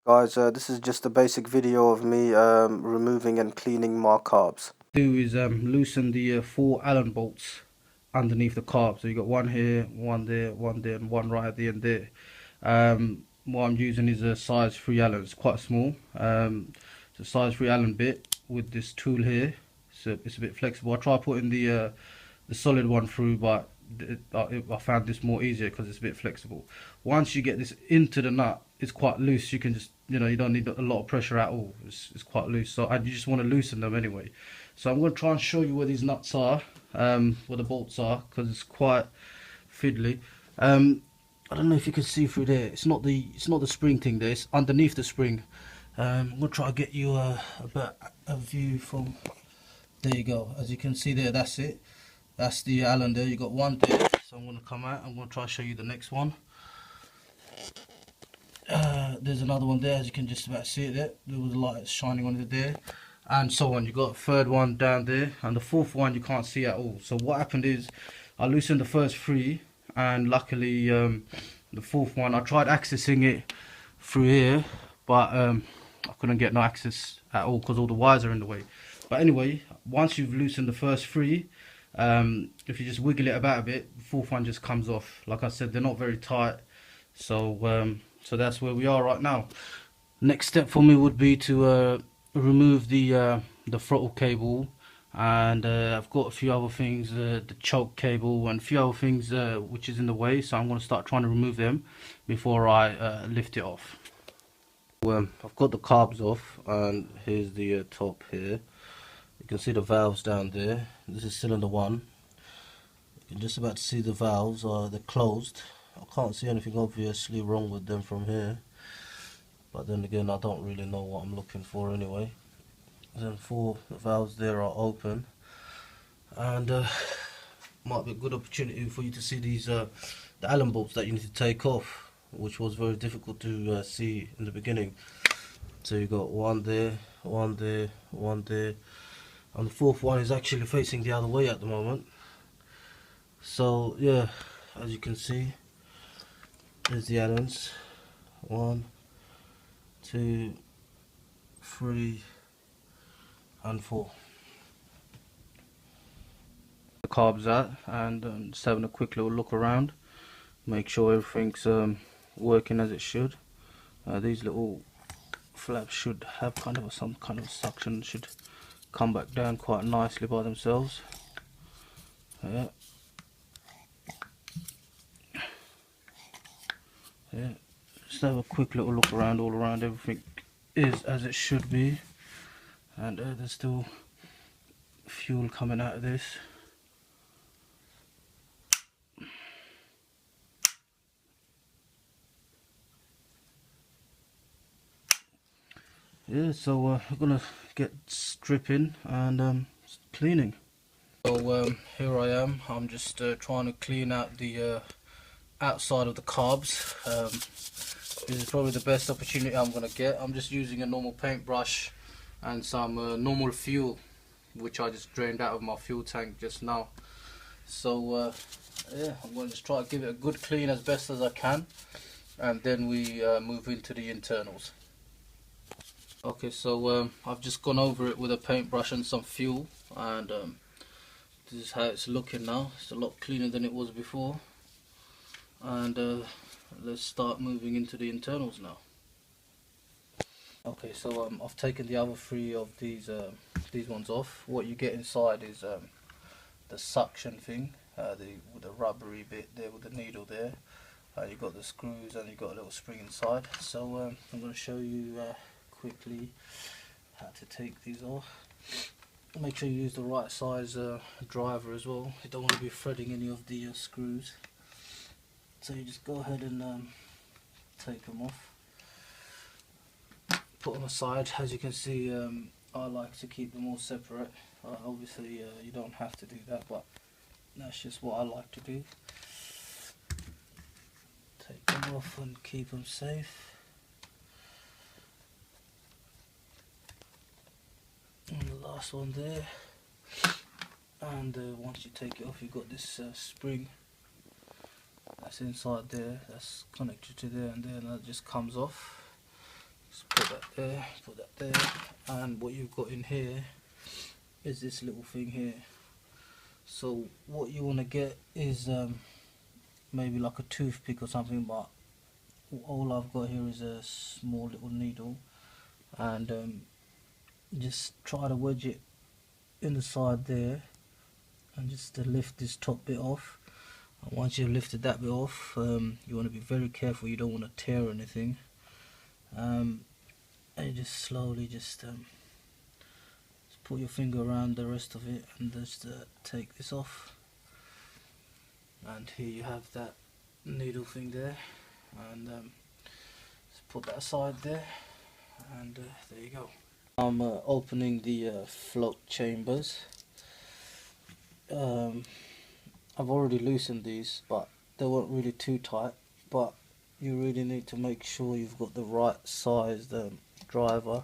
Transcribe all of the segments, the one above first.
Guys, this is just a basic video of me removing and cleaning my carbs. Do is loosen the 4 Allen bolts underneath the carb. So you got one here, one there, and one right at the end there. What I'm using is a size 3 Allen. It's quite small. It's a size 3 Allen bit with this tool here. So it's a bit flexible. I tried putting the solid one through, but I found this more easier because it's a bit flexible. Once you get this into the nut, it's quite loose. You can just, you don't need a lot of pressure at all. It's quite loose. So you just want to loosen them anyway. So I'm going to try and show you where these nuts are, where the bolts are, because it's quite fiddly. I don't know if you can see through there. It's not the spring thing there. It's underneath the spring. I'm going to try to get you a view from. There you go. As you can see there, that's it. That's the Allen there. You got one there. So I'm going to come out. I'm going to try to show you the next one. There's another one there. As you can just about see it there. There was a light shining on it there. And so on. You got a third one down there. And the fourth one you can't see at all. So what happened is I loosened the first 3. And luckily the fourth one, I tried accessing it through here. But I couldn't get no access at all because all the wires are in the way. But anyway, once you've loosened the first 3, if you just wiggle it about a bit, the fourth one just comes off. Like I said, they're not very tight. So so that's where we are right now. Next step for me would be to remove the throttle cable, and I've got a few other things, the choke cable and a few other things which is in the way. So I'm going to start trying to remove them before I lift it off. I've got the carbs off, and here's the top here. You can see the valves down there. This is cylinder 1. You can just about see the valves, they're closed. I can't see anything obviously wrong with them from here, but then again I don't really know what I'm looking for anyway. Then 4 the valves there are open, and might be a good opportunity for you to see these the Allen bolts that you need to take off, which was very difficult to see in the beginning. So you got one there, one there, one there, and the fourth one is actually facing the other way at the moment. So yeah, as you can see, there's the Allens. 1, 2, 3, and 4. The carbs out, and just having a quick little look around, make sure everything's working as it should. These little flaps should have some kind of suction, should come back down quite nicely by themselves. Yeah, just have a quick little look around. All around, everything is as it should be, and there's still fuel coming out of this. Yeah, so we're gonna get stripping and cleaning. So here I am. I'm just trying to clean out the outside of the carbs. This is probably the best opportunity I'm gonna get. I'm just using a normal paintbrush and some normal fuel, which I just drained out of my fuel tank just now. So yeah, I'm going to just try to give it a good clean as best as I can, and then we move into the internals. Okay, so I've just gone over it with a paintbrush and some fuel, and this is how it's looking now. It's a lot cleaner than it was before, and let's start moving into the internals now. Okay, so I've taken the other 3 of these ones off. What you get inside is the suction thing, with the rubbery bit there with the needle there. You've got the screws, and you've got a little spring inside. So I'm going to show you quickly how to take these off. Make sure you use the right size driver as well. You don't want to be threading any of the screws. So you just go ahead and take them off. Put them aside. As you can see, I like to keep them all separate. Obviously you don't have to do that, but that's just what I like to do. Take them off and keep them safe. And the last one there. And once you take it off, you've got this spring that's inside there, that's connected to there and there, and that just comes off. Just there, put that there, and what you've got in here is this little thing here. So what you want to get is maybe like a toothpick or something, but all I've got here is a small little needle, and just try to wedge it in the side there, and just to lift this top bit off. And once you've lifted that bit off, you want to be very careful, you don't want to tear anything. And you just slowly just put your finger around the rest of it and just take this off. And here you have that needle thing there, and just put that aside there, and there you go. I'm opening the float chambers. I've already loosened these, but they weren't really too tight, but you really need to make sure you've got the right sized driver,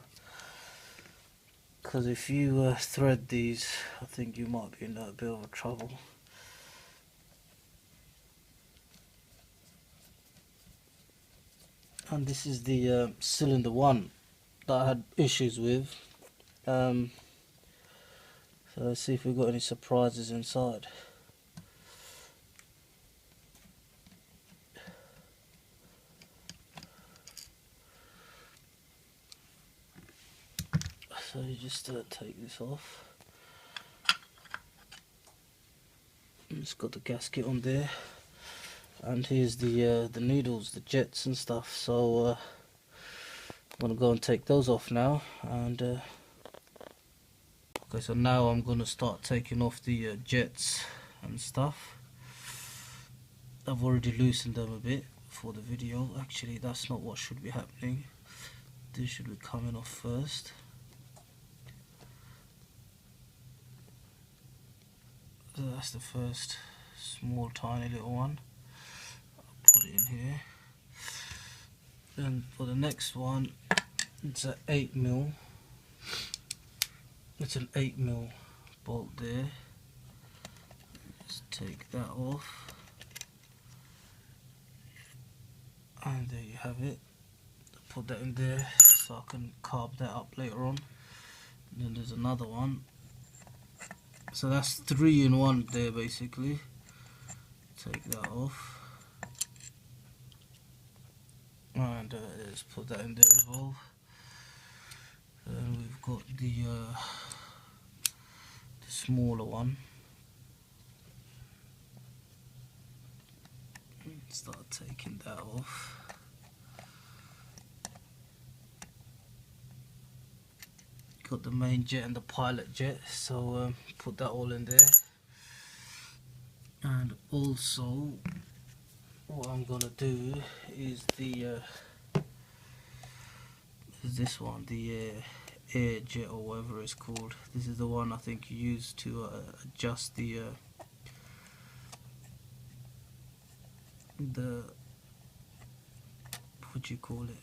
because if you thread these, I think you might be in a bit of trouble. And this is the cylinder 1 that I had issues with. So let's see if we've got any surprises inside. So you just take this off. It's got the gasket on there, and here's the needles, the jets and stuff. So I'm gonna go and take those off now. And okay, so now I'm gonna start taking off the jets and stuff. I've already loosened them a bit for the video. Actually, that's not what should be happening. This should be coming off first. So that's the first small tiny little one. I'll put it in here. Then for the next one, it's an 8mm. It's an 8mm bolt there. Just take that off, and there you have it. Put that in there so I can carb that up later on. And then there's another one. So that's 3 in 1 there basically. Take that off, and let's put that in there as well. Then we've got the smaller one. Start taking that off. Got the main jet and the pilot jet, so put that all in there. And also what I'm gonna do is this one, the air jet or whatever it's called. This is the one I think you use to adjust the what do you call it?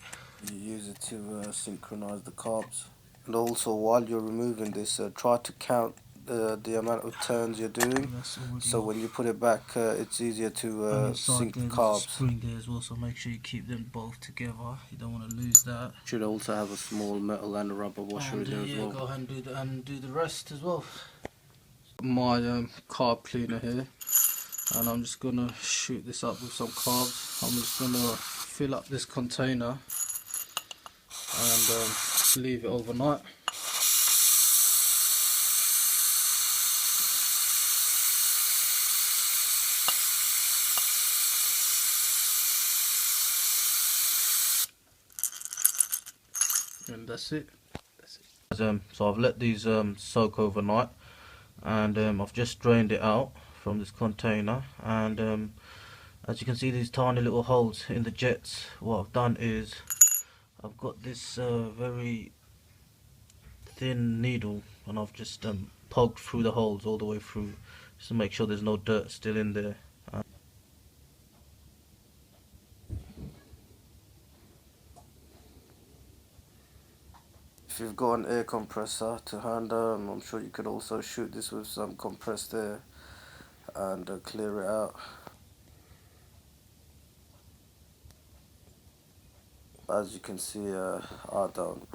You use it to synchronize the carbs. And also, while you're removing this, try to count the amount of turns you're doing, so when you put it back, it's easier to sync the carbs. Spring there as well, so make sure you keep them both together. You don't want to lose that. Should also have a small metal and a rubber washer in there as well. Go ahead and do the rest as well. My carb cleaner here, and I'm just gonna shoot this up with some carbs. I'm just gonna fill up this container and leave it overnight. And that's it. So I've let these soak overnight, and I've just drained it out from this container, and as you can see, these tiny little holes in the jets. What I've done is I've got this very thin needle, and I've just poked through the holes all the way through, just to make sure there's no dirt still in there. If you've got an air compressor to hand, I'm sure you could also shoot this with some compressed air and clear it out. As you can see, I don't.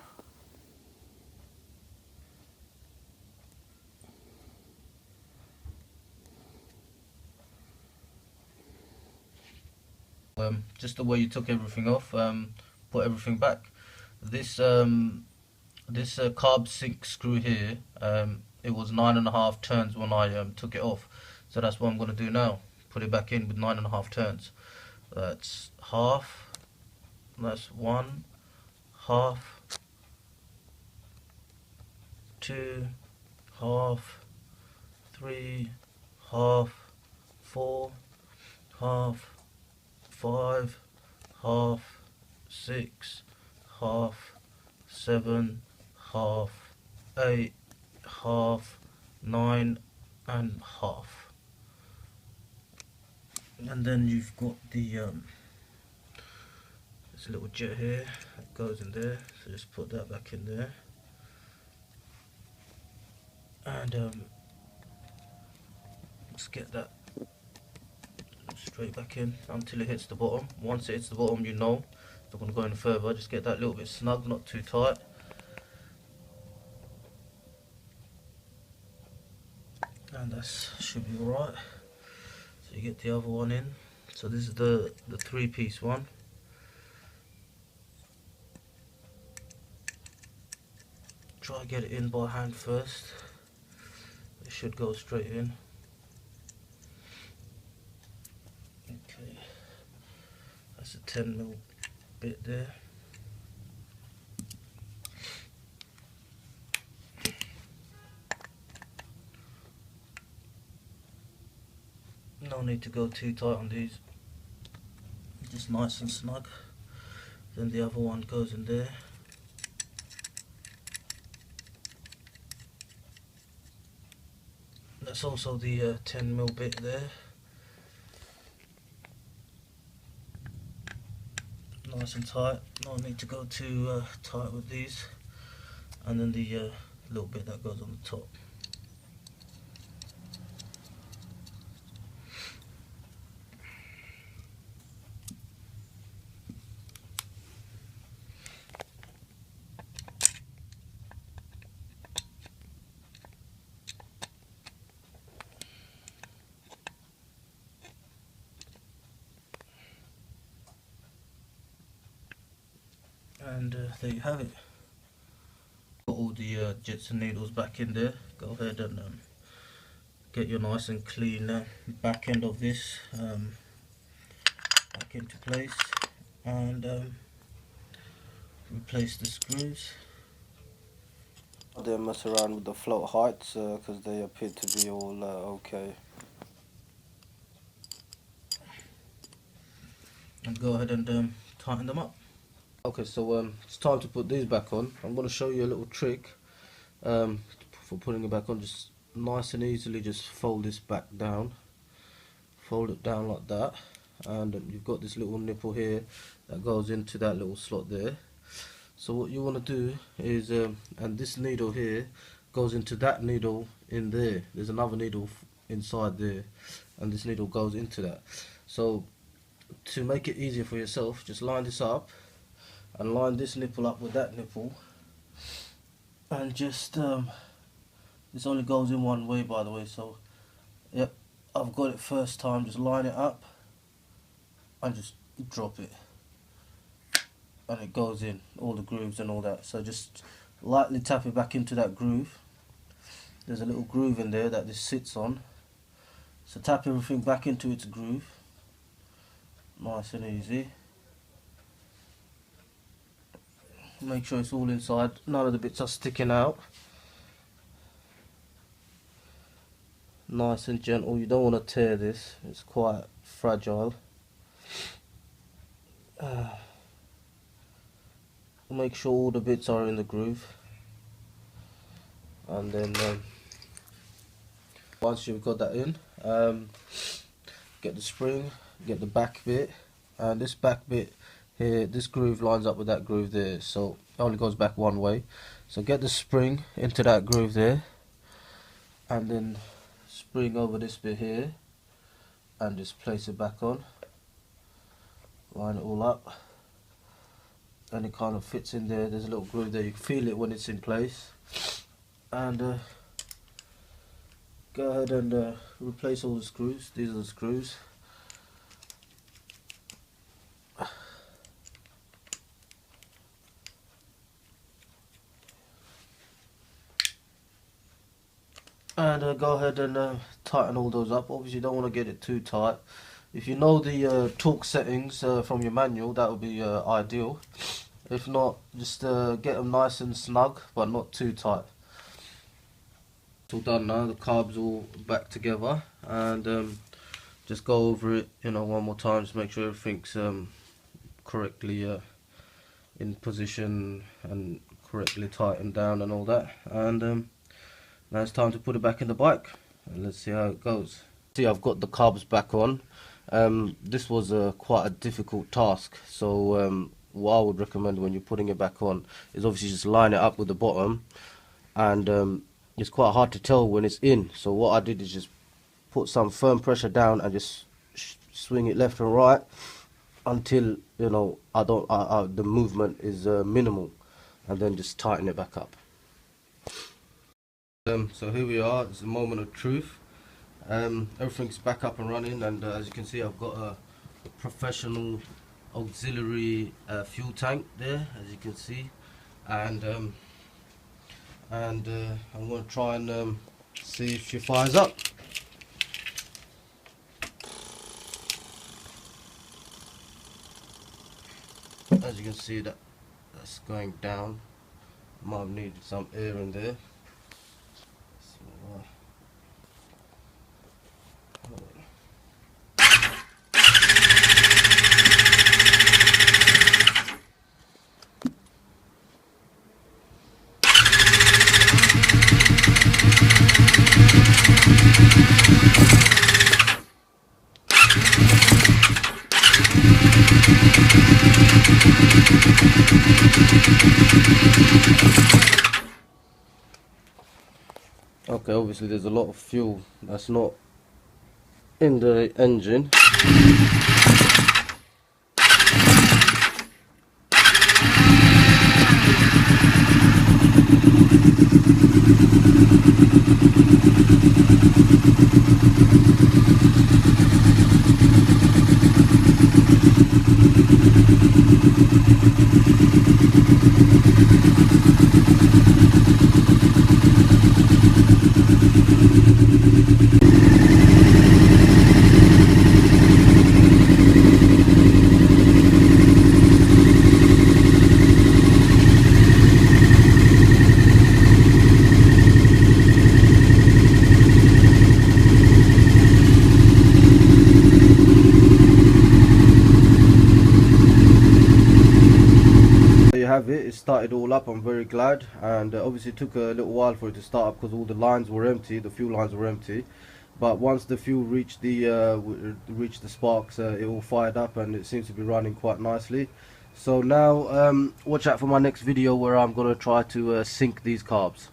Just the way you took everything off, put everything back. This carb sync screw here, it was 9.5 turns when I took it off, so that's what I'm going to do now. Put it back in with 9.5 turns. That's half, that's 1, half, 2, half, 3, half, 4, half, 5, half, 6, half, 7, half, 8, half, 9 and half. And then you've got the this little jet here that goes in there, so just put that back in there, and let's get that straight back in until it hits the bottom. Once it hits the bottom, you know it's not going to go any further. Just get that little bit snug, not too tight. And that should be alright. So you get the other one in. So this is the 3-piece one. Try to get it in by hand first. It should go straight in. Okay, that's a 10mm bit there. No need to go too tight on these, just nice and snug. Then the other one goes in there. That's also the 10mm bit there. Nice and tight, no need to go too tight with these. And then the little bit that goes on the top. And there you have it. Got all the jets and needles back in there. Go ahead and get your nice and clean back end of this back into place, and replace the screws. They mess around with the float heights because they appear to be all okay. And go ahead and tighten them up. Okay, so it's time to put these back on. I'm going to show you a little trick for putting it back on. Just nice and easily just fold this back down. Fold it down like that, and you've got this little nipple here that goes into that little slot there. So what you want to do is, and this needle here goes into that needle in there. There's another needle inside there, and this needle goes into that. So to make it easier for yourself, just line this up and line this nipple up with that nipple, and just this only goes in one way, by the way, so yep, I've got it first time. Just line it up and just drop it, and it goes in all the grooves and all that. So just lightly tap it back into that groove. There's a little groove in there that this sits on, so tap everything back into its groove, nice and easy. Make sure it's all inside, none of the bits are sticking out. Nice and gentle, you don't want to tear this, it's quite fragile. Make sure all the bits are in the groove, and then once you've got that in, get the spring, get the back bit, and this back bit here, this groove lines up with that groove there, so it only goes back one way. So get the spring into that groove there, and then spring over this bit here, and just place it back on. Line it all up, and it kind of fits in there. There's a little groove there, you can feel it when it's in place. And go ahead and replace all the screws. These are the screws. And go ahead and tighten all those up. Obviously you don't want to get it too tight. If you know the torque settings from your manual, that would be ideal. If not, just get them nice and snug, but not too tight. It's all done now, the carb's all back together, and just go over it, one more time, just make sure everything's correctly in position and correctly tightened down and all that. And now it's time to put it back in the bike, and let's see how it goes. See, I've got the carbs back on. This was quite a difficult task, so what I would recommend when you're putting it back on is obviously just line it up with the bottom, and it's quite hard to tell when it's in. So what I did is just put some firm pressure down and just swing it left and right until the movement is minimal, and then just tighten it back up. So here we are, it's the moment of truth. Everything's back up and running, and as you can see, I've got a professional auxiliary fuel tank there, as you can see, and I'm going to try and see if she fires up. As you can see, that's going down. Might have needed some air in there. Okay, obviously there's a lot of fuel that's not in the engine. Have it started all up. I'm very glad, and obviously it took a little while for it to start up because all the lines were empty, the fuel lines were empty, but once the fuel reached the sparks, it all fired up and it seems to be running quite nicely. So now watch out for my next video where I'm going to try to sync these carbs.